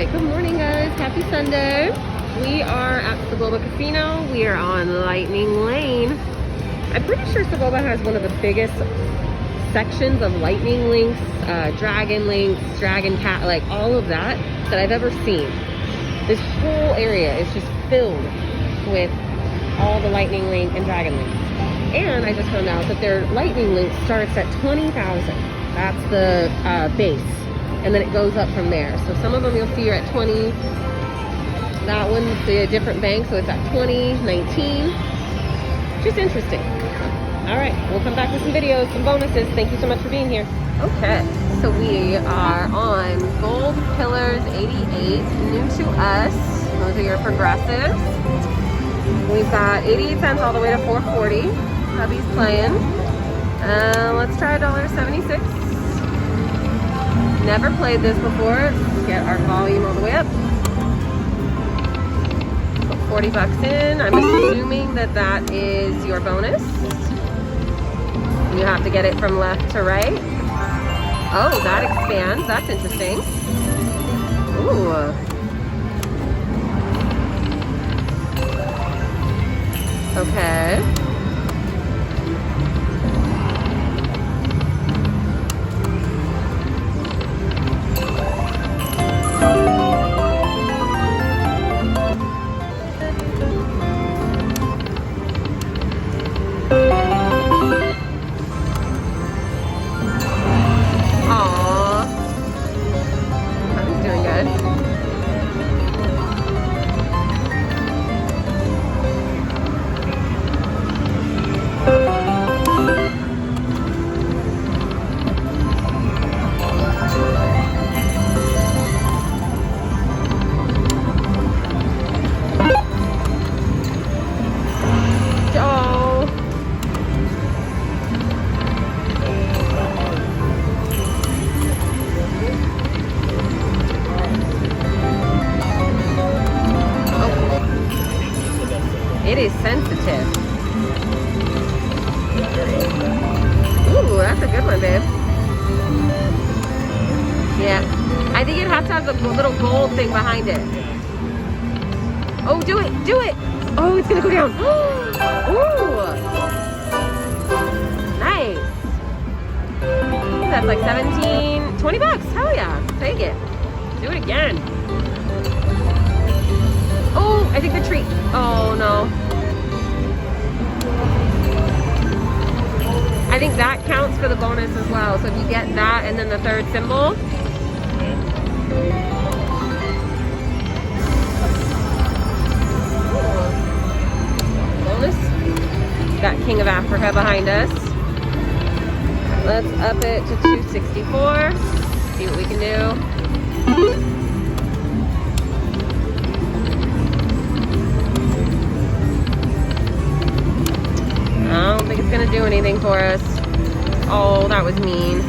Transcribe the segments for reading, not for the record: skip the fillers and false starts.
right, good morning guys, happy Sunday. We are at Soboba Casino. We are on Lightning Lane. I'm pretty sure Soboba has one of the biggest sections of lightning links, dragon links, dragon cat, like all of that I've ever seen. This whole area is just filled with all the lightning link and dragon links. And I just found out that their lightning link starts at 20,000. That's the base. And then it goes up from there. So some of them you'll see are at 20. That one's a different bank, so it's at 20, 19. Just interesting. All right, we'll come back with some videos, some bonuses. Thank you so much for being here. Okay, so we are on Gold Pillars 88, new to us. Those are your progressives. We've got 88 cents all the way to 440. Hubby's playing. Let's try $1.76. Never played this before. Let's get our volume all the way up. Put 40 bucks in. I'm assuming that that is your bonus. You have to get it from left to right. Oh, that expands. That's interesting. Ooh. Okay. It is sensitive. Ooh, that's a good one, babe. Yeah. I think it has to have the little gold thing behind it. Oh, do it! Do it! Oh, it's gonna go down. Ooh! Nice. That's like 17, 20 bucks. Hell yeah. Take it. Do it again. Oh, I think the tree. Oh no. I think that counts for the bonus as well. So if you get that and then the third symbol. Bonus. Got King of Africa behind us. Let's up it to 264. See what we can do. I don't think it's gonna do anything for us. Oh, that was mean.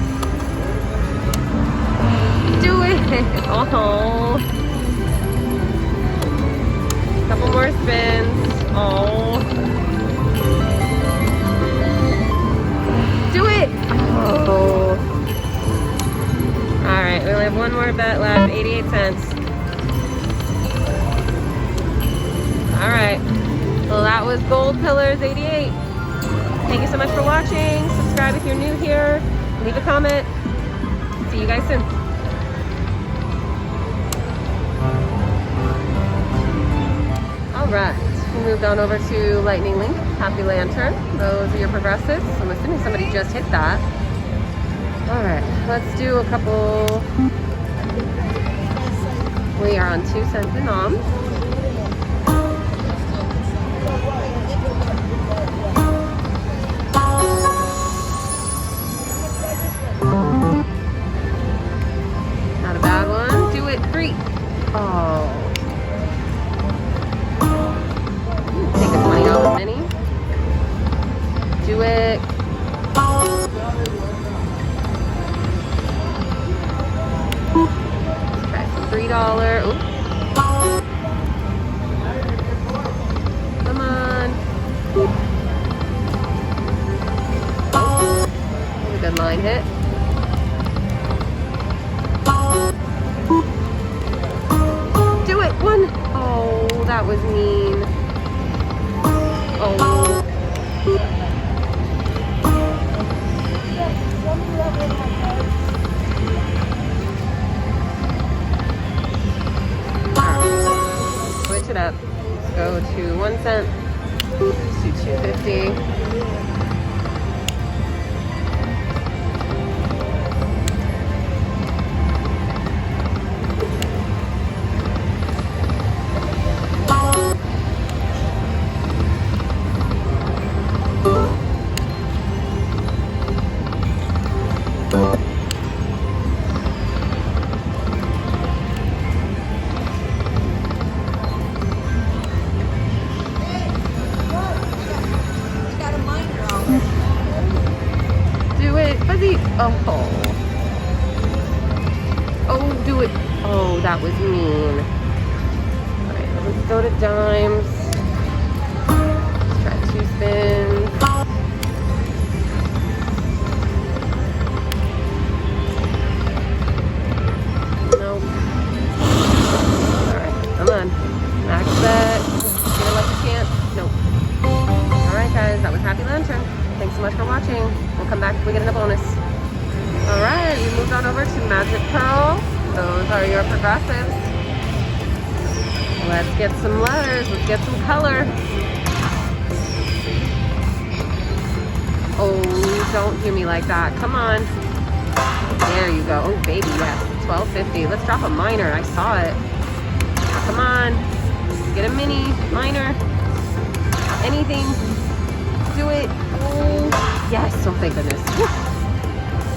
Do it! Oh. Couple more spins. Oh. Do it! Oh. Alright, we only have one more bet left. 88 cents. Alright. Well, that was Gold Pillars 88. Thank you so much for watching. Subscribe if you're new here. Leave a comment. See you guys soon. Alright, we moved on over to Lightning Link, Happy Lantern. Those are your progressives. I'm assuming somebody just hit that. Alright, let's do a couple. We are on 2 cents a nom. Not a bad one. Do it. 3. Oh. Take a $20 mini. Do it. Let's try some $3. Oops. Come on. A good line hit. that was mean. Oh. Switch it up. Let's go to 1 cent. Let's do 2.50. Oh. Oh, do it. Oh, that was mean. Alright, let's go to dimes. Let's try 2 spins. Nope. Alright, come on. Max bet. Get a lucky chance. Nope. Alright guys, that was Happy Lantern. Thanks so much for watching. We'll come back if we get in a bonus. Alright, we moved on over to Magic Pearl. Those are your progressives. Let's get some letters. Let's get some color. Oh, don't do me like that. Come on. There you go. Oh, baby, yes. $12.50. Let's drop a minor. I saw it. Come on. Get a mini, minor, anything. Do it. Oh, yes. Oh, thank goodness. Woo.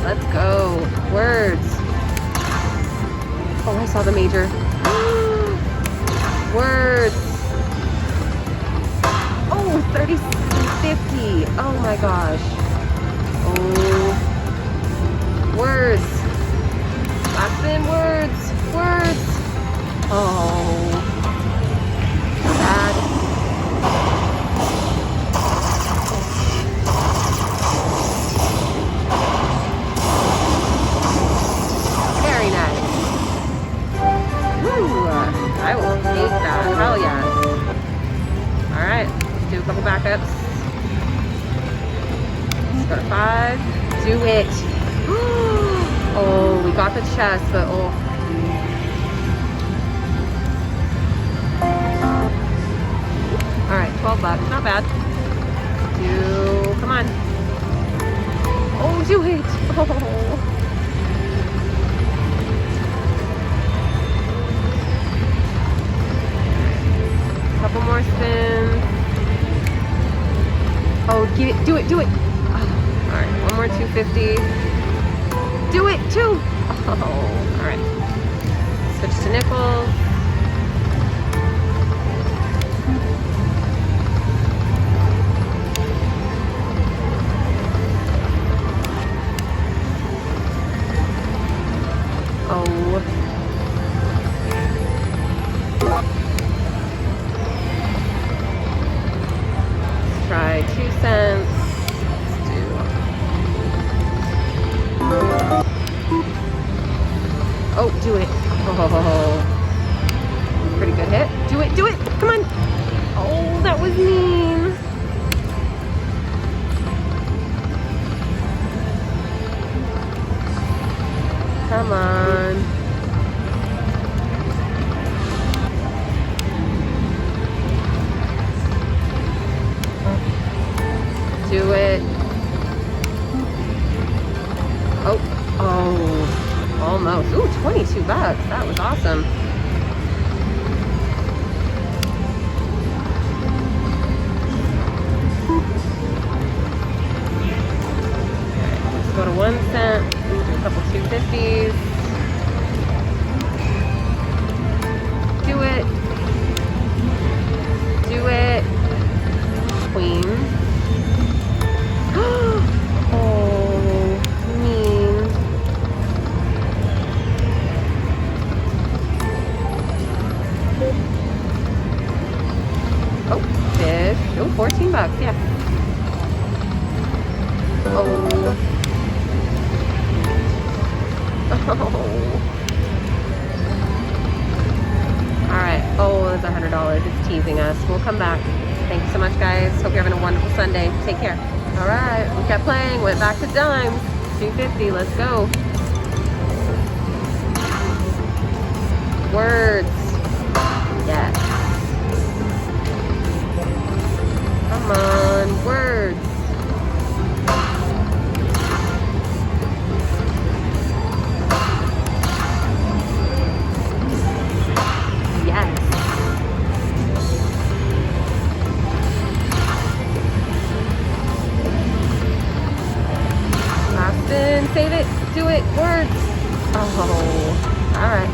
Let's go. Words. Oh, I saw the major. Words. Oh, $30.50. Oh my gosh. Oh. Words. Last in words. Words. Oh. Bad. I will take that. Hell yes. Alright, let's do a couple backups. Let's go to 5. Do it. Oh, we got the chest, but oh. Alright, $12. Not bad. Come on. Oh, do it. Oh. Couple more spins. Oh, get it, do it. Oh. All right, one more 250. Do it, 2. Oh, all right. Switch to nickels. Oh. Try 2 cents. Let's do. Oh, do it. Oh, pretty good hit. Do it. Come on. Oh, that was mean. Come on. Do it. Oh, almost. Ooh, $22. That was awesome. Okay, let's go to 1 cent. Do a couple 250s. Do it. Do it. Queen. Oh, mean. Oh, fish. Oh, $14. Yeah. Oh. Oh. All right. Oh, that's $100. It's teasing us. We'll come back. Thank you so much, guys. Hope you're having a wonderful Sunday. Take care. All right, we kept playing. Went back to dimes. 250. Let's go. Words. Yes. Come on, words. Yes. Last spin, save it, do it, words. Oh, all right.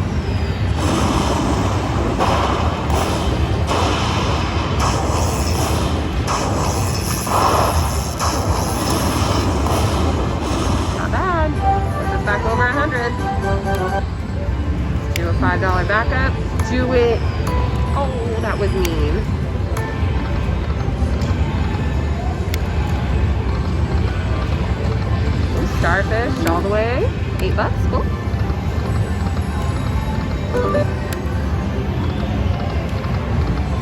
Not bad. Puts us back over 100. Let's do a $5 backup. Do it. Oh, that was mean. Ooh, starfish all the way. $8, cool.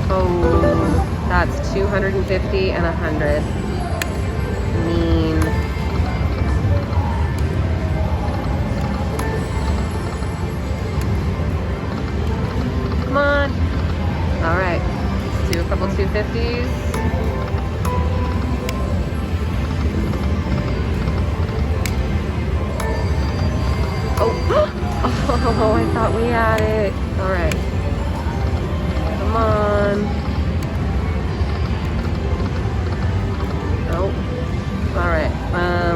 Oh, that's 250 and 100. Mean. Come on. All right, let's do a couple 250s. Oh, I thought we had it. All right. Come on. Nope. All right.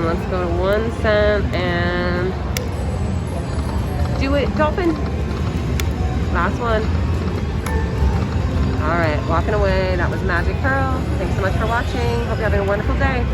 Let's go to 1 cent and do it, dolphin. Last one. All right, walking away. That was Magic Pearl. Thanks so much for watching. Hope you're having a wonderful day.